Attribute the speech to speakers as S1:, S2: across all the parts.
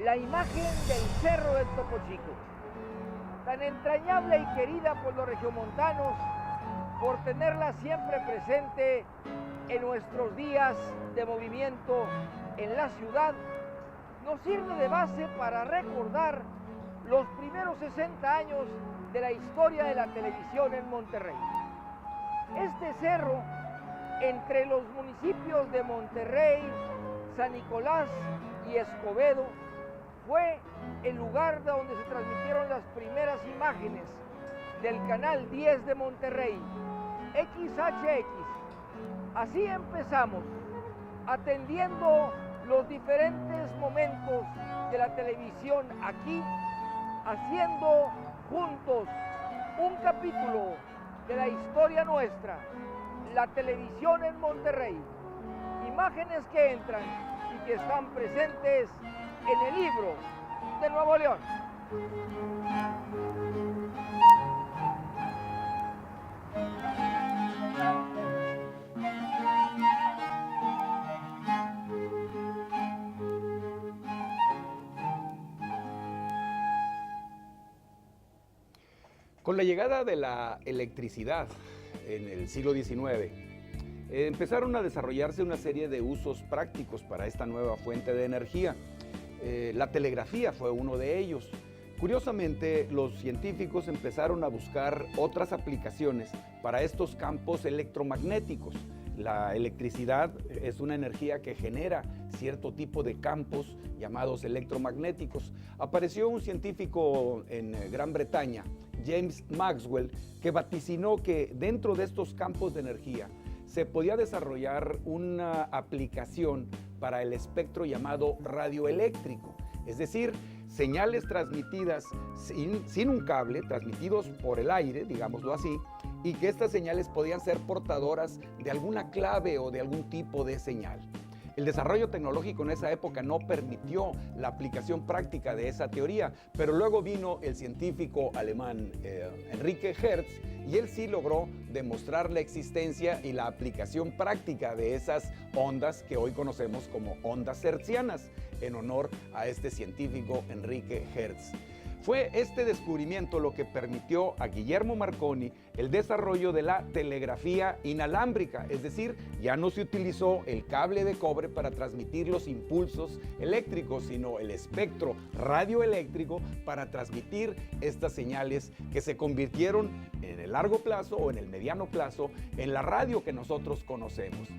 S1: la imagen del Cerro del Topo Chico, tan entrañable y querida por los regiomontanos, por tenerla siempre presente en nuestros días de movimiento en la ciudad, nos sirve de base para recordar los primeros 60 años de la historia de la televisión en Monterrey. Este cerro, entre los municipios de Monterrey, San Nicolás y Escobedo, fue el lugar donde se transmitieron las primeras imágenes del Canal 10 de Monterrey, XHX. Así empezamos, atendiendo los diferentes momentos de la televisión aquí, haciendo juntos un capítulo de la historia nuestra, la televisión en Monterrey. Imágenes que entran y que están presentes en el libro de Nuevo León.
S2: Con la llegada de la electricidad en el siglo XIX, empezaron a desarrollarse una serie de usos prácticos para esta nueva fuente de energía. La telegrafía fue uno de ellos. Curiosamente, los científicos empezaron a buscar otras aplicaciones para estos campos electromagnéticos. La electricidad es una energía que genera cierto tipo de campos llamados electromagnéticos. Apareció un científico en Gran Bretaña, James Maxwell, que vaticinó que dentro de estos campos de energía se podía desarrollar una aplicación para el espectro llamado radioeléctrico, es decir, señales transmitidas sin un cable, transmitidos por el aire, digámoslo así, y que estas señales podían ser portadoras de alguna clave o de algún tipo de señal. El desarrollo tecnológico en esa época no permitió la aplicación práctica de esa teoría, pero luego vino el científico alemán Enrique Hertz, y él sí logró demostrar la existencia y la aplicación práctica de esas ondas que hoy conocemos como ondas hertzianas, en honor a este científico Enrique Hertz. Fue este descubrimiento lo que permitió a Guillermo Marconi el desarrollo de la telegrafía inalámbrica, es decir, ya no se utilizó el cable de cobre para transmitir los impulsos eléctricos, sino el espectro radioeléctrico para transmitir estas señales que se convirtieron en el largo plazo o en el mediano plazo en la radio que nosotros conocemos.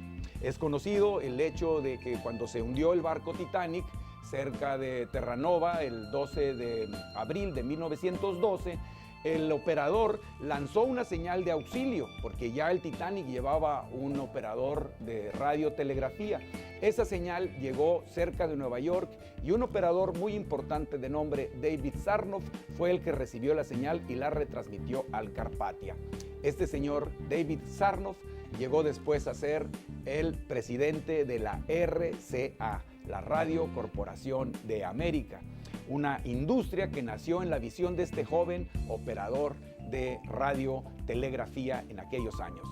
S2: Es conocido el hecho de que cuando se hundió el barco Titanic, cerca de Terranova, el 12 de abril de 1912, el operador lanzó una señal de auxilio, porque ya el Titanic llevaba un operador de radiotelegrafía. Esa señal llegó cerca de Nueva York y un operador muy importante de nombre David Sarnoff fue el que recibió la señal y la retransmitió al Carpathia. Este señor David Sarnoff llegó después a ser el presidente de la RCA, la Radio Corporación de América, una industria que nació en la visión de este joven operador de radiotelegrafía en aquellos años.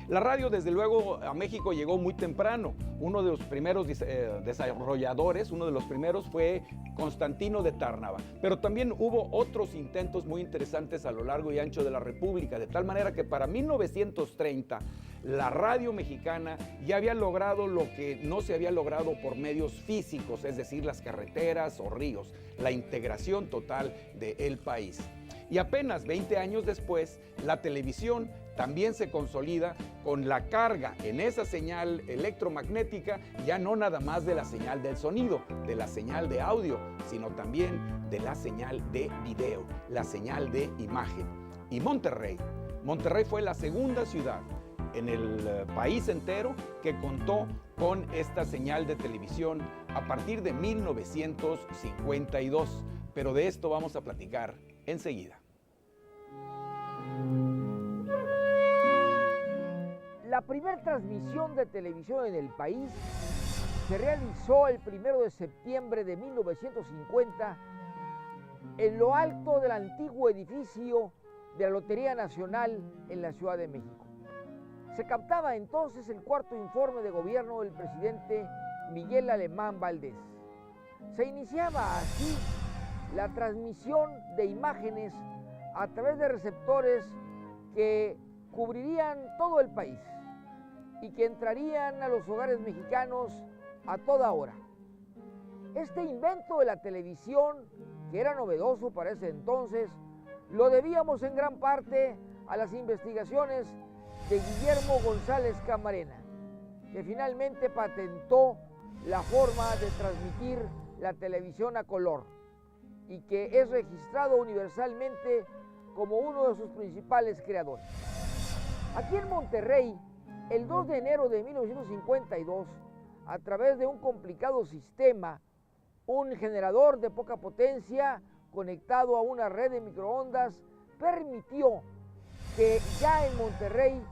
S2: La radio, desde luego, a México llegó muy temprano. Uno de los primeros desarrolladores, uno de los primeros fue Constantino de Tárnava, pero también hubo otros intentos muy interesantes a lo largo y ancho de la República, de tal manera que para 1930 la radio mexicana ya había logrado lo que no se había logrado por medios físicos, es decir, las carreteras o ríos, la integración total del país. Y apenas 20 años después, la televisión también se consolida con la carga en esa señal electromagnética, ya no nada más de la señal del sonido, de la señal de audio, sino también de la señal de video, la señal de imagen. Y Monterrey fue la segunda ciudad en el país entero que contó con esta señal de televisión a partir de 1952. Pero de esto vamos a platicar enseguida.
S1: La primera transmisión de televisión en el país se realizó el 1 de septiembre de 1950 en lo alto del antiguo edificio de la Lotería Nacional en la Ciudad de México. Se captaba entonces el cuarto informe de gobierno del presidente Miguel Alemán Valdés. Se iniciaba así la transmisión de imágenes a través de receptores que cubrirían todo el país y que entrarían a los hogares mexicanos a toda hora. Este invento de la televisión, que era novedoso para ese entonces, lo debíamos en gran parte a las investigaciones de Guillermo González Camarena, que finalmente patentó la forma de transmitir la televisión a color y que es registrado universalmente como uno de sus principales creadores. Aquí en Monterrey, el 2 de enero de 1952, a través de un complicado sistema, un generador de poca potencia conectado a una red de microondas permitió que ya en Monterrey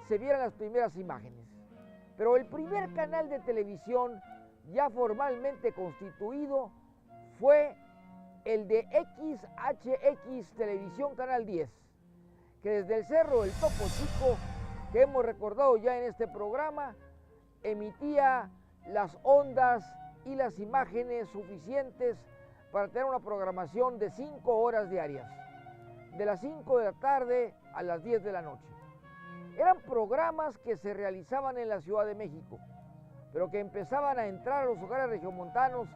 S1: se vieran las primeras imágenes. Pero el primer canal de televisión ya formalmente constituido fue el de XHX Televisión Canal 10, que desde el Cerro del Topo Chico, que hemos recordado ya en este programa, emitía las ondas y las imágenes suficientes para tener una programación de 5 horas diarias, de las 5 de la tarde a las 10 de la noche. Eran programas que se realizaban en la Ciudad de México, pero que empezaban a entrar a los hogares regiomontanos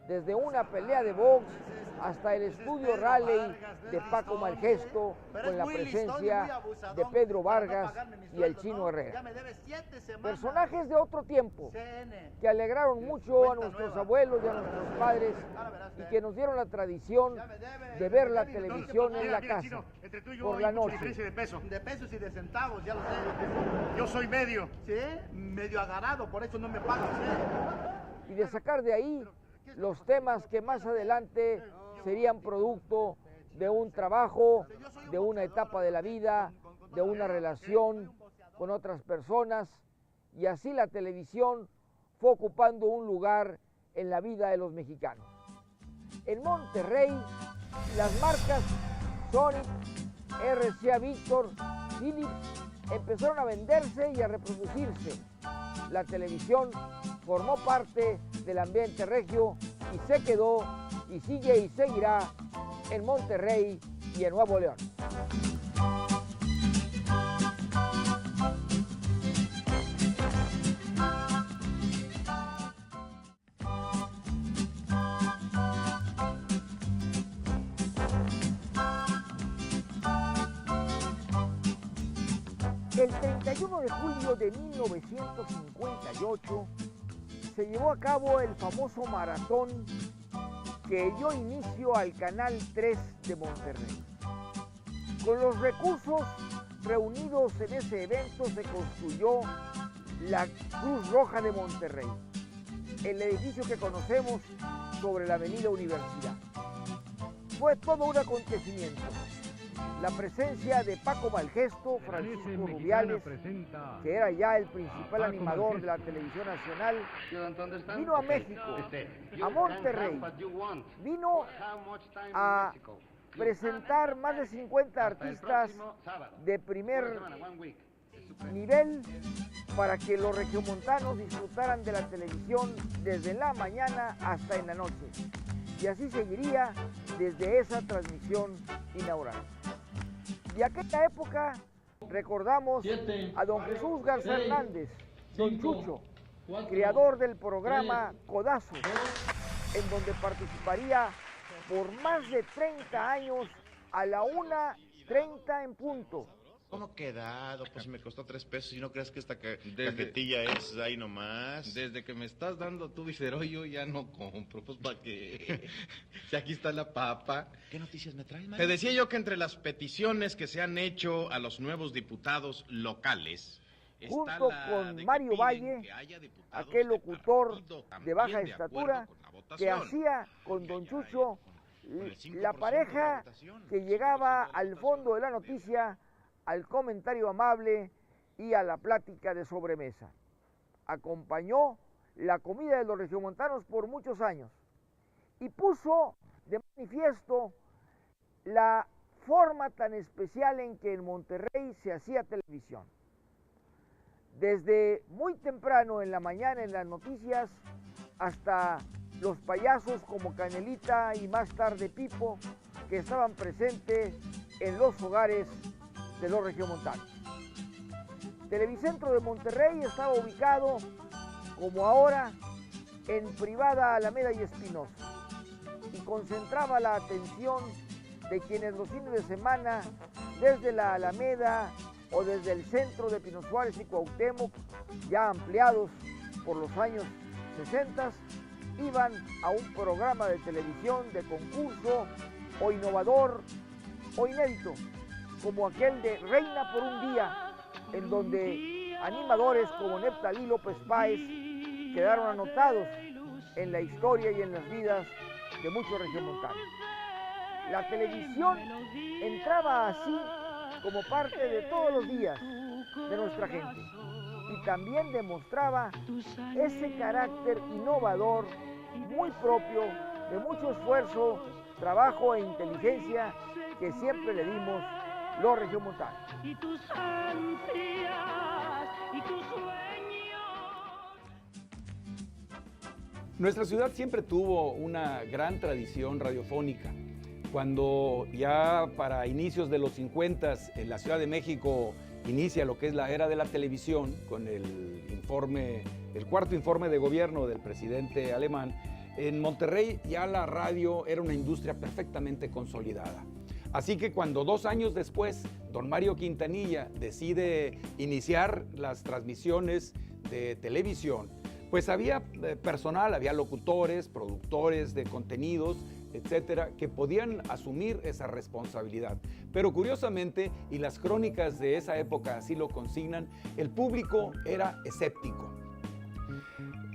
S1: desde una pelea de box hasta el estudio rally de Paco Malgesto, con la presencia de Pedro Vargas y el Chino Herrera. Personajes de otro tiempo que alegraron mucho a nuestros abuelos y a nuestros padres y que nos dieron la tradición de ver la televisión en la casa por la noche.
S3: De pesos y de centavos, ya lo sé. Yo soy medio. ¿Sí? Medio agarrado, por eso no me pagan. ¿Sí?
S1: Y de sacar de ahí los temas que más adelante serían producto de un trabajo, de una etapa de la vida, de una relación con otras personas, y así la televisión fue ocupando un lugar en la vida de los mexicanos. En Monterrey, las marcas Sony, RCA Victor, Philips empezaron a venderse y a reproducirse. La televisión formó parte del ambiente regio y se quedó y sigue y seguirá en Monterrey y en Nuevo León. El 31 de julio de 1958 se llevó a cabo el famoso maratón que dio inicio al Canal 3 de Monterrey. Con los recursos reunidos en ese evento se construyó la Cruz Roja de Monterrey, el edificio que conocemos sobre la Avenida Universidad. Fue todo un acontecimiento. La presencia de Paco Malgesto, Francisco Rubiales, que era ya el principal animador de la televisión nacional, vino a México, a Monterrey, vino a presentar más de 50 artistas de primer nivel para que los regiomontanos disfrutaran de la televisión desde la mañana hasta en la noche. Y así seguiría desde esa transmisión inaugural. De aquella época recordamos a don Jesús Garza Hernández, don Chucho, creador del programa Codazo, en donde participaría por más de 30 años a la 1:30 en punto.
S4: ¿Cómo quedado? Pues me costó 3 pesos y no creas que esta cajetilla es ahí nomás.
S5: Desde que me estás dando tu visero yo ya no compro, pues para qué. Si aquí está la papa.
S4: ¿Qué noticias me traes, Mario?
S5: Te decía yo que entre las peticiones que se han hecho a los nuevos diputados locales,
S1: junto con Mario Valle, aquel locutor de baja estatura, que hacía con don Chucho la pareja que llegaba al fondo de la noticia, al comentario amable y a la plática de sobremesa. Acompañó la comida de los regiomontanos por muchos años y puso de manifiesto la forma tan especial en que en Monterrey se hacía televisión. Desde muy temprano en la mañana en las noticias hasta los payasos como Canelita y más tarde Pipo, que estaban presentes en los hogares de los regiomontanos. Televicentro de Monterrey estaba ubicado, como ahora, en Privada Alameda y Espinosa, y concentraba la atención de quienes los fines de semana, desde la Alameda o desde el centro de Pino Suárez y Cuauhtémoc, ya ampliados por los años 60, iban a un programa de televisión de concurso o innovador o inédito, como aquel de Reina por un Día, en donde animadores como Neftalí López Páez quedaron anotados en la historia y en las vidas de muchos regiomontanos. La televisión entraba así como parte de todos los días de nuestra gente y también demostraba ese carácter innovador muy propio de mucho esfuerzo, trabajo e inteligencia que siempre le dimos los regiomontanos.
S6: Y tus ansias y tus sueños.
S2: Nuestra ciudad siempre tuvo una gran tradición radiofónica. Cuando ya para inicios de los 50 en la Ciudad de México inicia lo que es la era de la televisión con el cuarto informe de gobierno del presidente alemán, en Monterrey ya la radio era una industria perfectamente consolidada. Así que cuando 2 años después, don Mario Quintanilla decide iniciar las transmisiones de televisión, pues había personal, había locutores, productores de contenidos, etcétera, que podían asumir esa responsabilidad. Pero curiosamente, y las crónicas de esa época así lo consignan, el público era escéptico.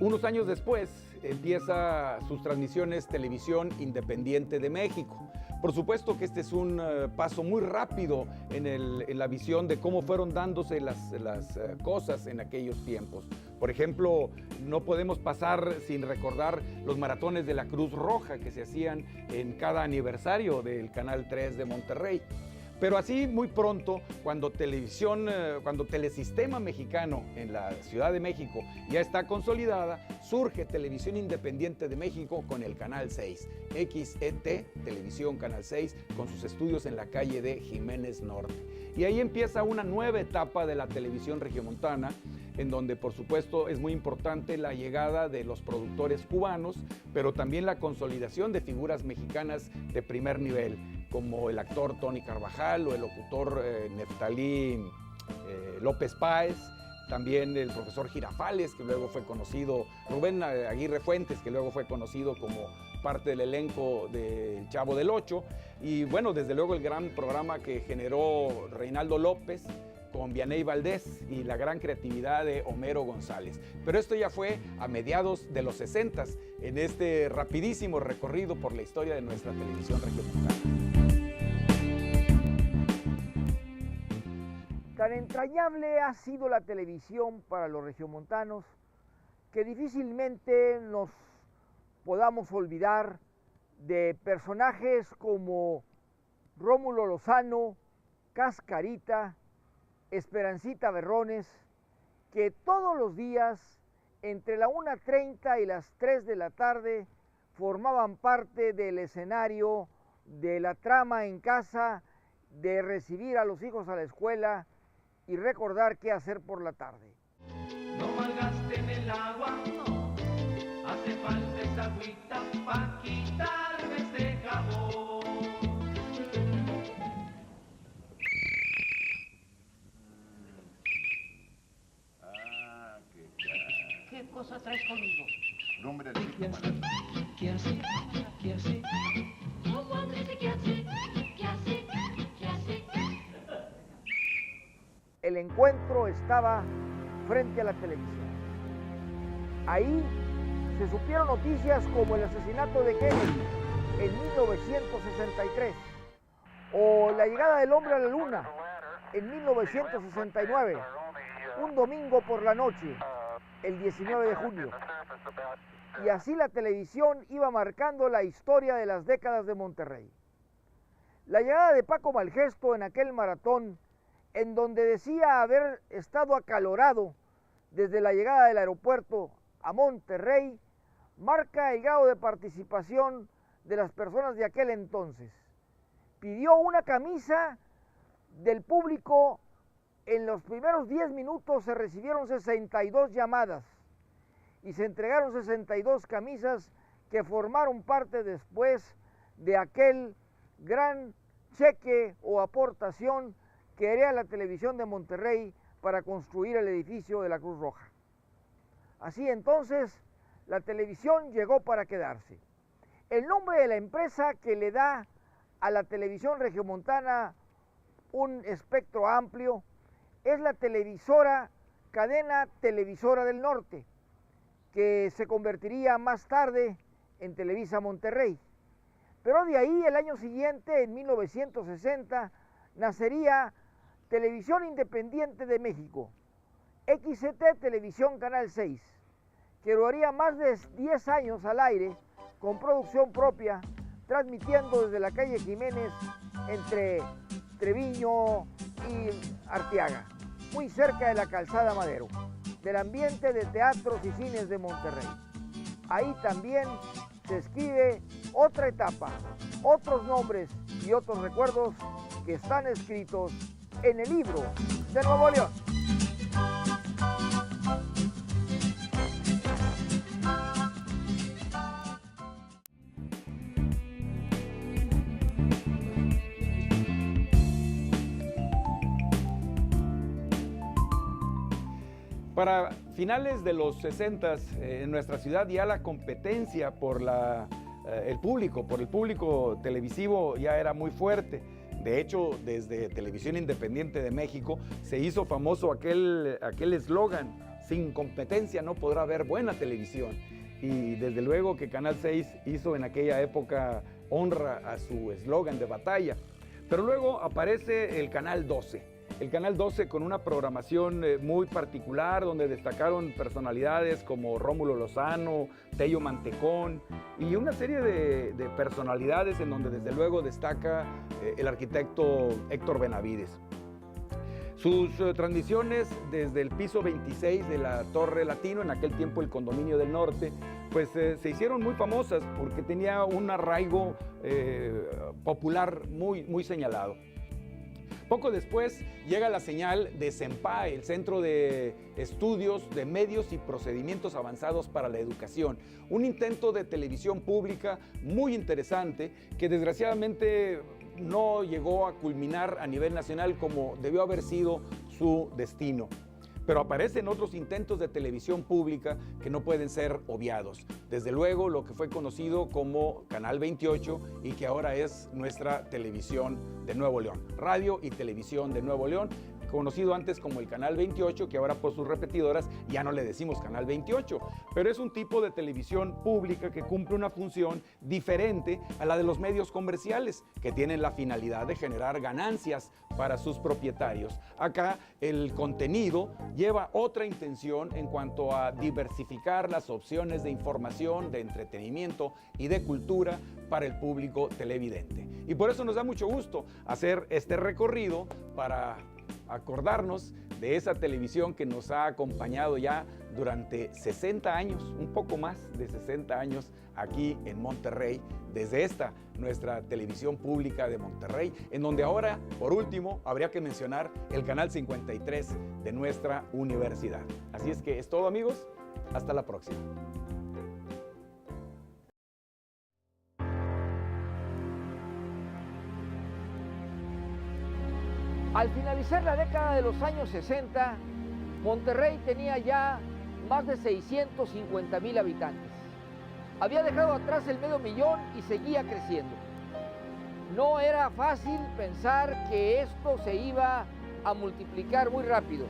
S2: Unos años después empieza sus transmisiones Televisión Independiente de México. Por supuesto que este es un paso muy rápido en la visión de cómo fueron dándose las cosas en aquellos tiempos. Por ejemplo, no podemos pasar sin recordar los maratones de la Cruz Roja que se hacían en cada aniversario del Canal 3 de Monterrey. Pero así muy pronto, cuando Telesistema Mexicano en la Ciudad de México ya está consolidada, surge Televisión Independiente de México con el Canal 6, XET, Televisión Canal 6, con sus estudios en la calle de Jiménez Norte. Y ahí empieza una nueva etapa de la televisión regiomontana, en donde por supuesto es muy importante la llegada de los productores cubanos, pero también la consolidación de figuras mexicanas de primer nivel, como el actor Tony Carvajal o el locutor Neftalí López Páez, también el profesor Girafales, que luego fue conocido, Rubén Aguirre Fuentes, que luego fue conocido como parte del elenco de Chavo del Ocho, y bueno, desde luego el gran programa que generó Reinaldo López con Vianey Valdés y la gran creatividad de Homero González. Pero esto ya fue a mediados de los 60s, en este rapidísimo recorrido por la historia de nuestra televisión regiomontana.
S1: Tan entrañable ha sido la televisión para los regiomontanos que difícilmente nos podamos olvidar de personajes como Rómulo Lozano, Cascarita, Esperancita Berrones, que todos los días, entre la 1:30 y las 3 de la tarde, formaban parte del escenario de la trama en casa, de recibir a los hijos a la escuela y recordar qué hacer por la tarde.
S6: No malgasten el agua, no. Hace falta esa agüita pa' quitarme este jabón.
S7: ¿Qué cosa traes conmigo?
S3: Nombre del chico,
S6: ¿Qué hace? ¿Qué hace?
S7: ¿Cómo Andrés? ¿Qué hace? ¿Qué hace? ¿Qué hace?
S1: El encuentro estaba frente a la televisión. Ahí se supieron noticias como el asesinato de Kennedy en 1963 o la llegada del hombre a la luna en 1969, un domingo por la noche, el 19 de junio. Y así la televisión iba marcando la historia de las décadas de Monterrey. La llegada de Paco Malgesto en aquel maratón, en donde decía haber estado acalorado desde la llegada del aeropuerto a Monterrey, marca el grado de participación de las personas de aquel entonces. Pidió una camisa del público. En los primeros 10 minutos se recibieron 62 llamadas y se entregaron 62 camisas que formaron parte después de aquel gran cheque o aportación que haría la televisión de Monterrey para construir el edificio de la Cruz Roja. Así entonces, la televisión llegó para quedarse. El nombre de la empresa que le da a la televisión regiomontana un espectro amplio es la cadena televisora del norte, que se convertiría más tarde en Televisa Monterrey. Pero de ahí, el año siguiente, en 1960, nacería Televisión Independiente de México, XCT Televisión Canal 6, que duraría más de 10 años al aire, con producción propia, transmitiendo desde la calle Jiménez entre Treviño y Arteaga, muy cerca de la calzada Madero, del ambiente de teatros y cines de Monterrey. Ahí también se escribe otra etapa, otros nombres y otros recuerdos que están escritos en el libro de Nuevo León.
S2: Para finales de los 60 en nuestra ciudad ya la competencia por el público televisivo ya era muy fuerte. De hecho, desde Televisión Independiente de México se hizo famoso aquel eslogan: sin competencia no podrá haber buena televisión. Y desde luego que Canal 6 hizo en aquella época honra a su eslogan de batalla. Pero luego aparece el Canal 12. El Canal 12 con una programación muy particular, donde destacaron personalidades como Rómulo Lozano, Tello Mantecón y una serie de personalidades en donde desde luego destaca el arquitecto Héctor Benavides. Sus transmisiones desde el piso 26 de la Torre Latino, en aquel tiempo el Condominio del Norte, pues se hicieron muy famosas porque tenía un arraigo popular muy señalado. Poco después llega la señal de CENPAE, el Centro de Estudios de Medios y Procedimientos Avanzados para la Educación, un intento de televisión pública muy interesante que desgraciadamente no llegó a culminar a nivel nacional como debió haber sido su destino. Pero aparecen otros intentos de televisión pública que no pueden ser obviados. Desde luego lo que fue conocido como Canal 28 y que ahora es nuestra televisión de Nuevo León, Radio y Televisión de Nuevo León, conocido antes como el Canal 28, que ahora por sus repetidoras ya no le decimos Canal 28, pero es un tipo de televisión pública que cumple una función diferente a la de los medios comerciales, que tienen la finalidad de generar ganancias para sus propietarios. Acá el contenido lleva otra intención en cuanto a diversificar las opciones de información, de entretenimiento y de cultura para el público televidente. Y por eso nos da mucho gusto hacer este recorrido para acordarnos de esa televisión que nos ha acompañado ya durante 60 años, un poco más de 60 años aquí en Monterrey, desde esta nuestra televisión pública de Monterrey, en donde ahora, por último, habría que mencionar el Canal 53 de nuestra universidad. Así es que es todo, amigos, hasta la próxima.
S1: Al finalizar la década de los años 60, Monterrey tenía ya más de 650,000 habitantes. Había dejado atrás el 500,000 y seguía creciendo. No era fácil pensar que esto se iba a multiplicar muy rápido,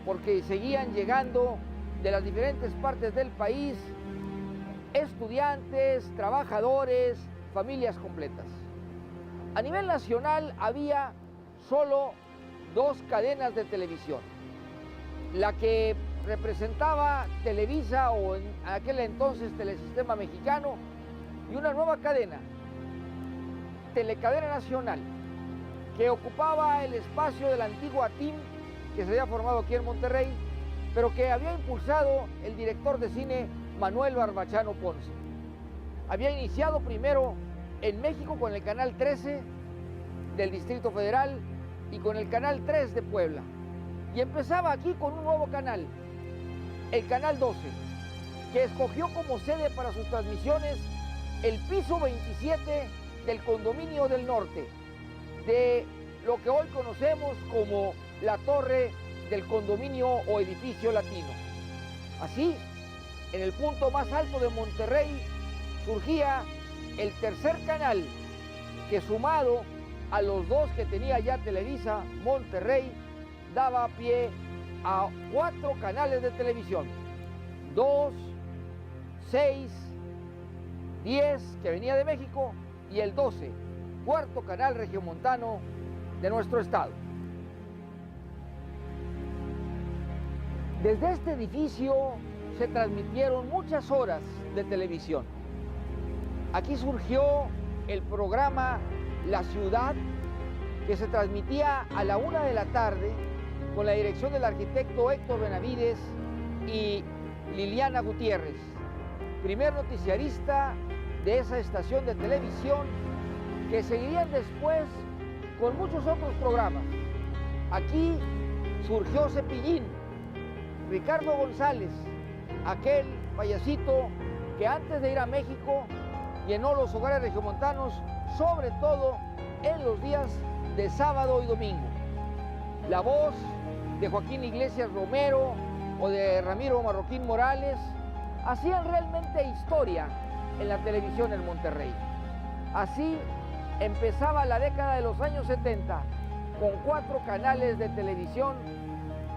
S1: porque seguían llegando de las diferentes partes del país estudiantes, trabajadores, familias completas. A nivel nacional había solo 2 cadenas de televisión. La que representaba Televisa, o en aquel entonces Telesistema Mexicano, y una nueva cadena, Telecadena Nacional, que ocupaba el espacio de la antigua TIM, que se había formado aquí en Monterrey, pero que había impulsado el director de cine Manuel Barbachano Ponce. Había iniciado primero en México con el Canal 13 del Distrito Federal y con el Canal 3 de Puebla. Y empezaba aquí con un nuevo canal, el Canal 12, que escogió como sede para sus transmisiones el piso 27 del Condominio del Norte, de lo que hoy conocemos como la Torre del Condominio o Edificio Latino. Así, en el punto más alto de Monterrey, surgía el tercer canal, que sumado a los dos que tenía ya Televisa Monterrey, daba pie a 4 canales de televisión, 2, 6, 10 que venía de México y el 12, cuarto canal regiomontano de nuestro estado. Desde este edificio se transmitieron muchas horas de televisión. Aquí surgió el programa La Ciudad, que se transmitía a la 1 de la tarde con la dirección del arquitecto Héctor Benavides y Liliana Gutiérrez, primer noticiarista de esa estación de televisión, que seguirían después con muchos otros programas. Aquí surgió Cepillín, Ricardo González, aquel payasito que antes de ir a México llenó los hogares regiomontanos, sobre todo en los días de sábado y domingo. La voz de Joaquín Iglesias Romero o de Ramiro Marroquín Morales hacían realmente historia en la televisión en Monterrey. Así empezaba la década de los años 70 con 4 canales de televisión,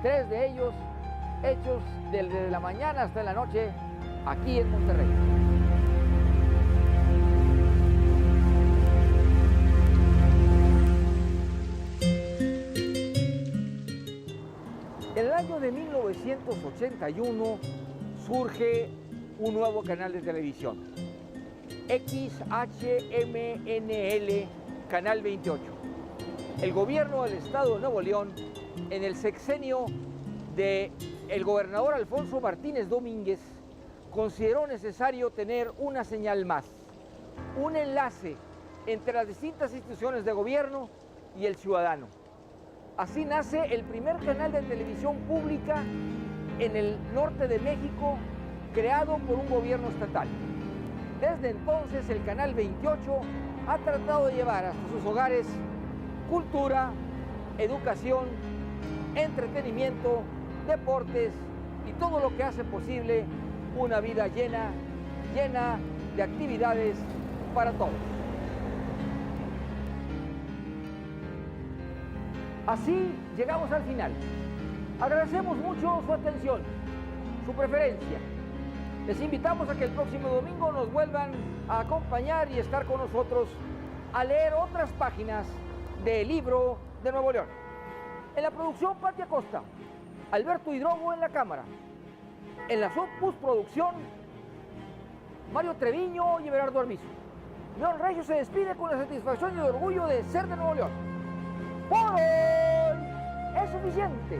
S1: 3 de ellos hechos desde la mañana hasta la noche aquí en Monterrey. En el año de 1981 surge un nuevo canal de televisión, XHMNL, Canal 28. El gobierno del estado de Nuevo León, en el sexenio del gobernador Alfonso Martínez Domínguez, consideró necesario tener una señal más, un enlace entre las distintas instituciones de gobierno y el ciudadano. Así nace el primer canal de televisión pública en el norte de México, creado por un gobierno estatal. Desde entonces, el Canal 28 ha tratado de llevar hasta sus hogares cultura, educación, entretenimiento, deportes y todo lo que hace posible una vida llena de actividades para todos. Así llegamos al final. Agradecemos mucho su atención, su preferencia. Les invitamos a que el próximo domingo nos vuelvan a acompañar y estar con nosotros a leer otras páginas del libro de Nuevo León. En la producción, Pati Acosta, Alberto Hidrogo en la cámara. En la postproducción, Mario Treviño y Everardo Arbizu. León Regio se despide con la satisfacción y el orgullo de ser de Nuevo León. ¡Por hoy es suficiente!